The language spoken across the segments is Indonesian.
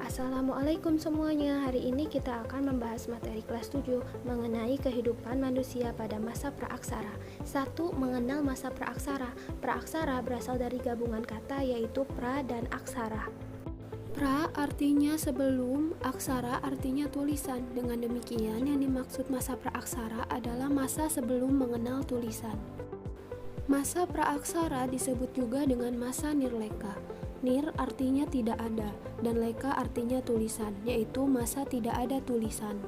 Assalamualaikum semuanya, hari ini kita akan membahas materi kelas 7 mengenai kehidupan manusia pada masa praaksara. 1. Mengenal masa praaksara. Praaksara berasal dari gabungan kata yaitu pra dan aksara. Pra artinya sebelum, aksara artinya tulisan. Dengan demikian, yang dimaksud masa praaksara adalah masa sebelum mengenal tulisan. Masa praaksara disebut juga dengan masa nirleka. Nir artinya tidak ada, dan leka artinya tulisan, yaitu masa tidak ada tulisan.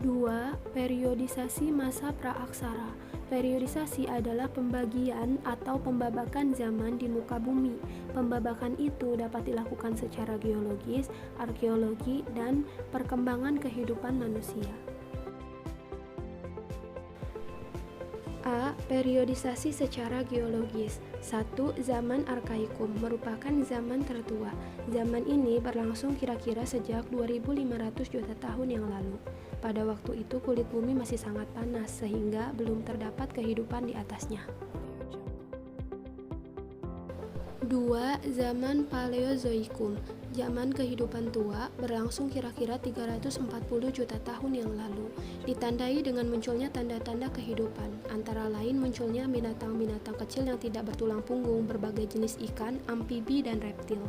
2. Periodisasi masa praaksara. Periodisasi adalah pembagian atau pembabakan zaman di muka bumi. Pembabakan itu dapat dilakukan secara geologis, arkeologi, dan perkembangan kehidupan manusia. A. Periodisasi secara geologis. 1. Zaman Arkaikum merupakan zaman tertua. Zaman ini berlangsung kira-kira sejak 2500 juta tahun yang lalu. Pada waktu itu kulit bumi masih sangat panas sehingga belum terdapat kehidupan di atasnya. 2. Zaman Paleozoikum. Zaman kehidupan tua berlangsung kira-kira 340 juta tahun yang lalu. Ditandai dengan munculnya tanda-tanda kehidupan, antara lain munculnya binatang-binatang kecil yang tidak bertulang punggung, berbagai jenis ikan, amfibi, dan reptil.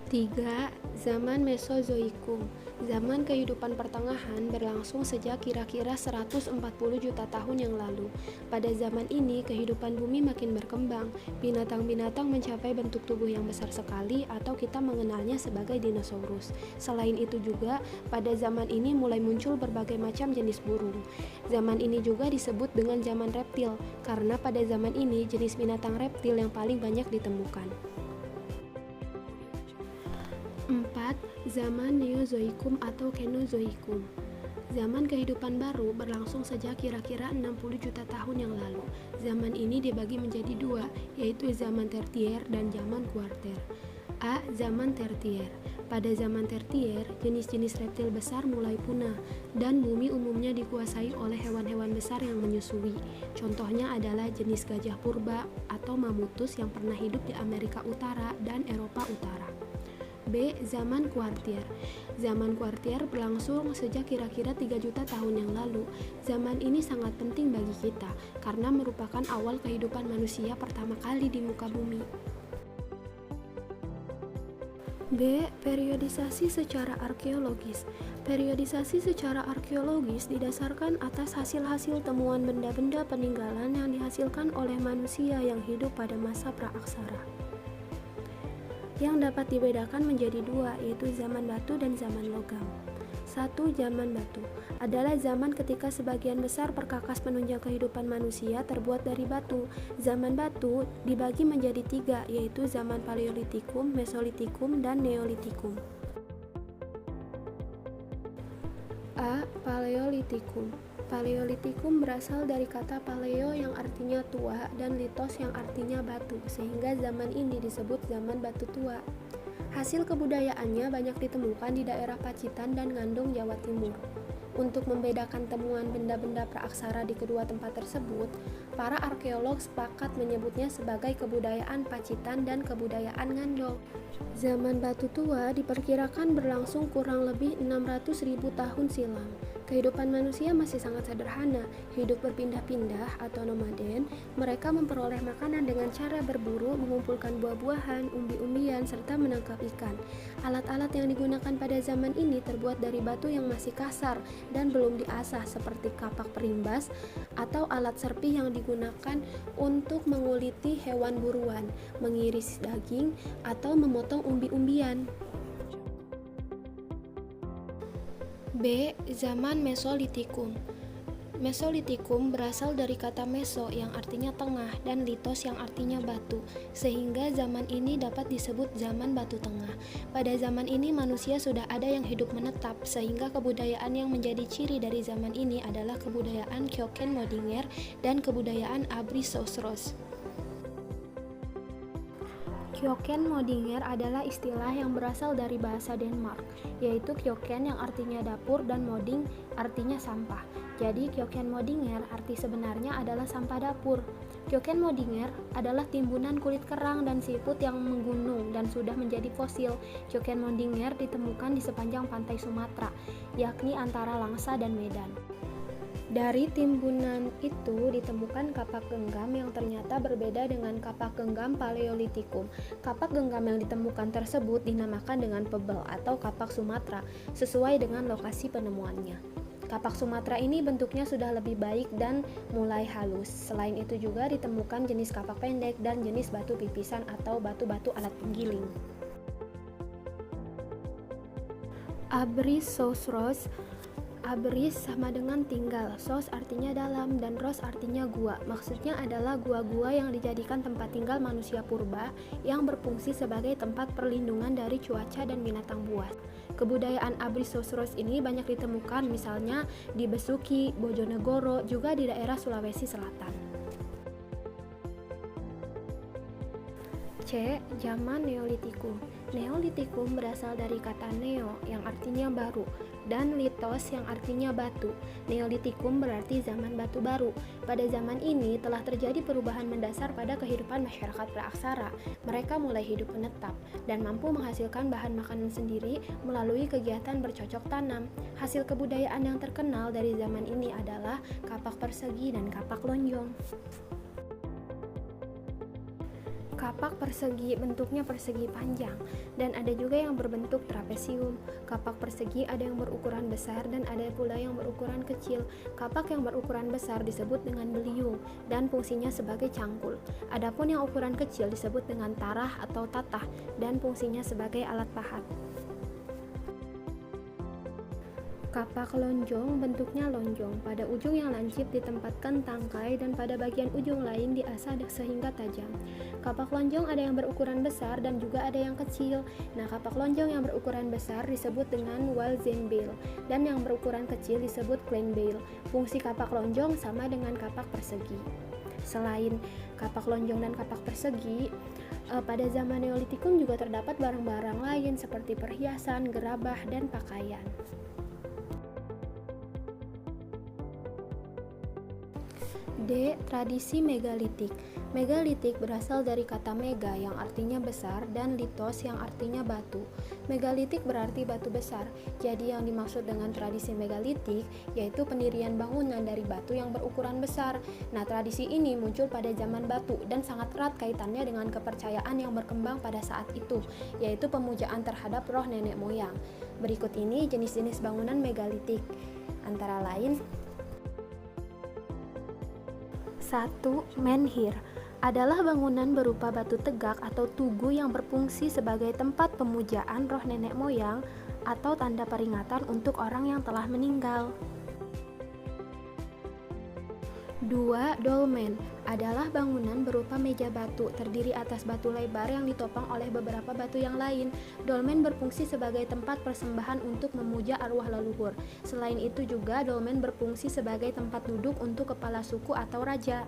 3. Zaman Mesozoikum. Zaman kehidupan pertengahan berlangsung sejak kira-kira 140 juta tahun yang lalu. Pada zaman ini, kehidupan bumi makin berkembang. Binatang-binatang mencapai bentuk tubuh yang besar sekali atau kita mengenalnya sebagai dinosaurus. Selain itu juga, pada zaman ini mulai muncul berbagai macam jenis burung. Zaman ini juga disebut dengan zaman reptil, karena pada zaman ini jenis binatang reptil yang paling banyak ditemukan. 4. Zaman Neozoikum atau Kenozoikum. Zaman kehidupan baru berlangsung sejak kira-kira 60 juta tahun yang lalu. Zaman ini dibagi menjadi dua, yaitu zaman tertier dan zaman kuarter. A. Zaman tertier. Pada zaman tertier, jenis-jenis reptil besar mulai punah, dan bumi umumnya dikuasai oleh hewan-hewan besar yang menyusui. Contohnya adalah jenis gajah purba atau mamutus yang pernah hidup di Amerika Utara dan Eropa Utara. B. Zaman kuartier. Zaman kuartier berlangsung sejak kira-kira 3 juta tahun yang lalu. Zaman ini sangat penting bagi kita karena merupakan awal kehidupan manusia pertama kali di muka bumi. B. Periodisasi secara arkeologis. Periodisasi secara arkeologis didasarkan atas hasil-hasil temuan benda-benda peninggalan yang dihasilkan oleh manusia yang hidup pada masa praaksara, yang dapat dibedakan menjadi dua, yaitu zaman batu dan zaman logam. 1. Zaman batu adalah zaman ketika sebagian besar perkakas penunjang kehidupan manusia terbuat dari batu. Zaman batu dibagi menjadi tiga, yaitu zaman Paleolitikum, Mesolitikum, dan Neolitikum. A. Paleolitikum. Paleolitikum berasal dari kata paleo yang artinya tua dan litos yang artinya batu, sehingga zaman ini disebut zaman batu tua. Hasil kebudayaannya banyak ditemukan di daerah Pacitan dan Ngandung, Jawa Timur. Untuk membedakan temuan benda-benda praaksara di kedua tempat tersebut, para arkeolog sepakat menyebutnya sebagai kebudayaan Pacitan dan kebudayaan Ngandong. Zaman batu tua diperkirakan berlangsung kurang lebih 600.000 tahun silam. Kehidupan manusia masih sangat sederhana, hidup berpindah-pindah atau nomaden. Mereka memperoleh makanan dengan cara berburu, mengumpulkan buah-buahan, umbi-umbian, serta menangkap ikan. Alat-alat yang digunakan pada zaman ini terbuat dari batu yang masih kasar dan belum diasah, seperti kapak perimbas atau alat serpih yang digunakan untuk menguliti hewan buruan, mengiris daging, atau memotong umbi-umbian. B. Zaman Mesolitikum. Mesolitikum berasal dari kata meso yang artinya tengah dan litos yang artinya batu, sehingga zaman ini dapat disebut zaman batu tengah. Pada zaman ini manusia sudah ada yang hidup menetap, sehingga kebudayaan yang menjadi ciri dari zaman ini adalah kebudayaan Kyoken-Modinger dan kebudayaan Abri-Sosros. Kjøkkenmådinger adalah istilah yang berasal dari bahasa Denmark, yaitu kjøkken yang artinya dapur dan moding artinya sampah. Jadi kjøkkenmådinger arti sebenarnya adalah sampah dapur. Kjøkkenmådinger adalah timbunan kulit kerang dan siput yang menggunung dan sudah menjadi fosil. Kjøkkenmådinger ditemukan di sepanjang pantai Sumatera, yakni antara Langsa dan Medan. Dari timbunan itu ditemukan kapak genggam yang ternyata berbeda dengan kapak genggam Paleolitikum. Kapak genggam yang ditemukan tersebut dinamakan dengan pebel atau kapak Sumatera sesuai dengan lokasi penemuannya. Kapak Sumatera ini bentuknya sudah lebih baik dan mulai halus. Selain itu juga ditemukan jenis kapak pendek dan jenis batu pipisan atau batu-batu alat penggiling. Abrisosros. Abris sama dengan tinggal, sos artinya dalam, dan ros artinya gua. Maksudnya adalah gua-gua yang dijadikan tempat tinggal manusia purba yang berfungsi sebagai tempat perlindungan dari cuaca dan binatang buas. Kebudayaan Abrisosros ini banyak ditemukan misalnya di Besuki, Bojonegoro, juga di daerah Sulawesi Selatan. C. Zaman Neolitikum. Neolitikum berasal dari kata neo yang artinya baru dan litos yang artinya batu. Neolitikum berarti zaman batu baru. Pada zaman ini telah terjadi perubahan mendasar pada kehidupan masyarakat praaksara. Mereka mulai hidup menetap dan mampu menghasilkan bahan makanan sendiri melalui kegiatan bercocok tanam. Hasil kebudayaan yang terkenal dari zaman ini adalah kapak persegi dan kapak lonjong. Kapak persegi bentuknya persegi panjang dan ada juga yang berbentuk trapesium. Kapak persegi ada yang berukuran besar dan ada pula yang berukuran kecil. Kapak yang berukuran besar disebut dengan beliung dan fungsinya sebagai cangkul. Adapun yang ukuran kecil disebut dengan tarah atau tatah dan fungsinya sebagai alat pahat. Kapak lonjong bentuknya lonjong, pada ujung yang lancip ditempatkan tangkai dan pada bagian ujung lain diasah sehingga tajam. Kapak lonjong ada yang berukuran besar dan juga ada yang kecil. Nah, kapak lonjong yang berukuran besar disebut dengan walzenbeil dan yang berukuran kecil disebut kleinbeil. Fungsi kapak lonjong sama dengan kapak persegi. Selain kapak lonjong dan kapak persegi, pada zaman Neolitikum juga terdapat barang-barang lain seperti perhiasan, gerabah, dan pakaian. D. Tradisi megalitik. Megalitik berasal dari kata mega yang artinya besar dan litos yang artinya batu. Megalitik berarti batu besar. Jadi yang dimaksud dengan tradisi megalitik yaitu pendirian bangunan dari batu yang berukuran besar. Nah, tradisi ini muncul pada zaman batu dan sangat erat kaitannya dengan kepercayaan yang berkembang pada saat itu, yaitu pemujaan terhadap roh nenek moyang. Berikut ini jenis-jenis bangunan megalitik. Antara lain 1. Menhir adalah bangunan berupa batu tegak atau tugu yang berfungsi sebagai tempat pemujaan roh nenek moyang atau tanda peringatan untuk orang yang telah meninggal. 2. Dolmen adalah bangunan berupa meja batu terdiri atas batu lebar yang ditopang oleh beberapa batu yang lain. Dolmen berfungsi sebagai tempat persembahan untuk memuja arwah leluhur. Selain itu juga dolmen berfungsi sebagai tempat duduk untuk kepala suku atau raja.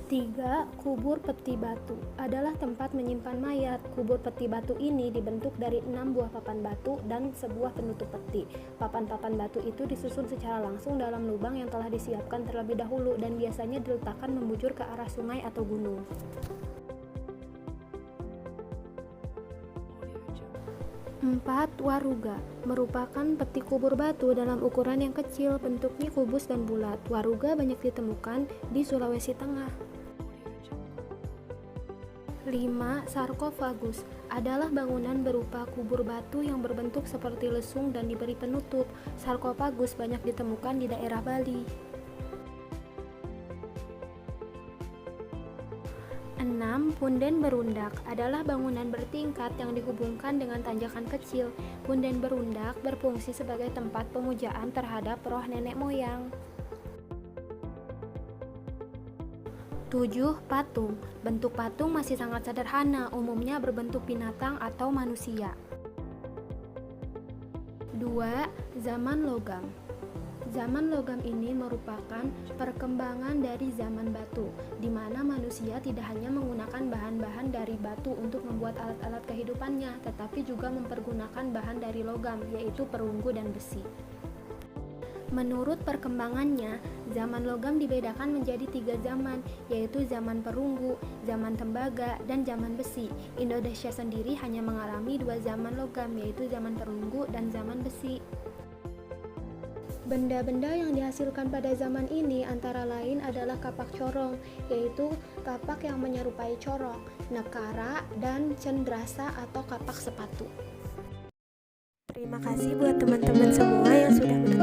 3. Kubur peti batu adalah tempat menyimpan mayat. Kubur peti batu ini dibentuk dari 6 buah papan batu dan sebuah penutup peti. Papan-papan batu itu disusun secara langsung dalam lubang yang telah disiapkan terlebih dahulu dan biasanya diletakkan membujur ke arah sungai atau gunung. 4. Waruga merupakan peti kubur batu dalam ukuran yang kecil, bentuknya kubus dan bulat. Waruga banyak ditemukan di Sulawesi Tengah. 5. Sarkofagus adalah bangunan berupa kubur batu yang berbentuk seperti lesung dan diberi penutup. Sarkofagus banyak ditemukan di daerah Bali. 6. Punden berundak adalah bangunan bertingkat yang dihubungkan dengan tanjakan kecil. Punden berundak berfungsi sebagai tempat pemujaan terhadap roh nenek moyang. 7. Patung. Bentuk patung masih sangat sederhana, umumnya berbentuk binatang atau manusia. 2. Zaman logam. Zaman logam ini merupakan perkembangan dari zaman batu, di mana manusia tidak hanya menggunakan bahan-bahan dari batu untuk membuat alat-alat kehidupannya, tetapi juga mempergunakan bahan dari logam, yaitu perunggu dan besi. Menurut perkembangannya, zaman logam dibedakan menjadi 3 zaman, yaitu zaman perunggu, zaman tembaga, dan zaman besi. Indonesia sendiri hanya mengalami 2 zaman logam, yaitu zaman perunggu dan zaman besi. Benda-benda yang dihasilkan pada zaman ini antara lain adalah kapak corong, yaitu kapak yang menyerupai corong, nekara, dan cendrasa atau kapak sepatu. Terima kasih buat teman-teman semua yang sudah menonton